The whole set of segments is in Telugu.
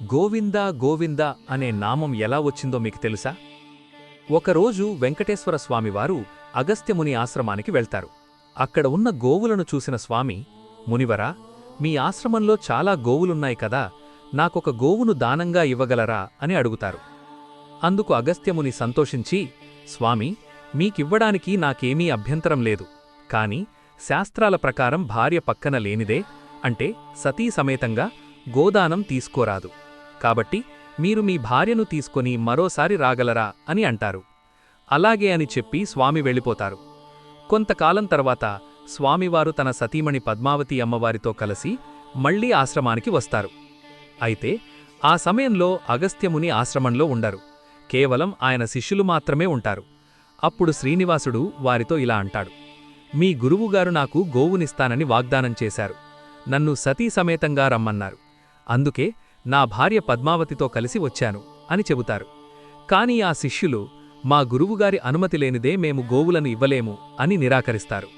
గోవింద గోవింద అనే నామం ఎలా వచ్చిందో మీకు తెలుసా? ఒకరోజు వెంకటేశ్వర స్వామివారు అగస్త్యముని ఆశ్రమానికి వెళ్తారు. అక్కడ ఉన్న గోవులను చూసిన స్వామి, మునివరా, మీ ఆశ్రమంలో చాలా గోవులున్నాయి కదా, నాకొక గోవును దానంగా ఇవ్వగలరా అని అడుగుతారు. అందుకు అగస్త్యముని సంతోషించి, స్వామి, మీకివ్వడానికి నాకేమీ అభ్యంతరం లేదు, కాని శాస్త్రాల ప్రకారం భార్య పక్కన లేనిదే, అంటే సతీ సమేతంగా గోదానం తీసుకోరాదు. కాబట్టి మీరు మీ భార్యను తీసుకొని మరోసారి రాగలరా అని అంటారు. అలాగే అని చెప్పి స్వామి వెళ్ళిపోతారు. కొంతకాలం తర్వాత స్వామివారు తన సతీమణి పద్మావతి అమ్మవారితో కలిసి మళ్లీ ఆశ్రమానికి వస్తారు. అయితే ఆ సమయంలో అగస్త్యముని ఆశ్రమంలో ఉండరు. కేవలం ఆయన శిష్యులు మాత్రమే ఉంటారు. అప్పుడు శ్రీనివాసుడు వారితో ఇలా అంటాడు: మీ గురువుగారు నాకు గోవునిస్తానని వాగ్దానం చేశారు. నన్ను సతీ సమేతంగా రమ్మన్నారు. అందుకే నా భార్య పద్మావతితో కలిసి వచ్చాను అని చెబుతారు. కాని ఆ శిష్యులు, మా గురువుగారి అనుమతి లేనిదే మేము గోవులను ఇవ్వలేము అని నిరాకరిస్తారు.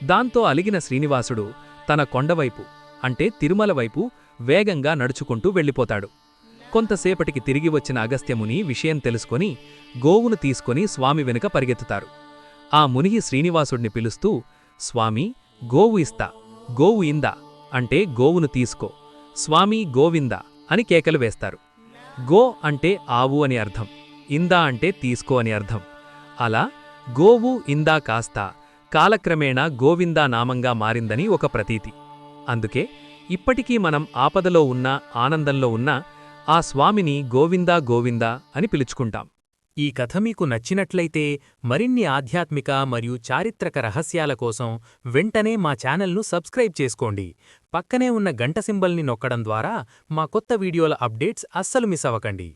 దాంతో అలిగిన శ్రీనివాసుడు తన కొండవైపు, అంటే తిరుమల వైపు వేగంగా నడుచుకుంటూ వెళ్ళిపోతాడు. కొంతసేపటికి తిరిగి వచ్చిన అగస్త్యముని విషయం తెలుసుకొని గోవును తీసుకొని స్వామి వెనుక పరిగెత్తుతారు. ఆ మునిగి శ్రీనివాసుడిని పిలుస్తూ, స్వామీ, గోవు ఇస్తా, గోవు ఇందా, అంటే గోవును తీసుకో, స్వామీ గోవింద అని కేకలు వేస్తారు. గో అంటే ఆవు అని అర్థం, ఇందా అంటే తీసుకో అని అర్థం. అలా గోవు ఇందా కాస్త కాలక్రమేణా గోవిందా నామంగా మారిందని ఒక ప్రతీతి. అందుకే ఇప్పటికీ మనం ఆపదలో ఉన్నా ఆనందంలో ఉన్నా ఆ స్వామిని గోవిందా గోవిందా అని పిలుచుకుంటాం. ఈ కథ మీకు నచ్చినట్లయితే మరిన్ని ఆధ్యాత్మిక మరియు చారిత్రక రహస్యాల కోసం వెంటనే మా ఛానల్ను సబ్స్క్రైబ్ చేసుకోండి. పక్కనే ఉన్న గంట సింబల్ని నొక్కడం ద్వారా మా కొత్త వీడియోల అప్డేట్స్ అస్సలు మిస్ అవ్వకండి.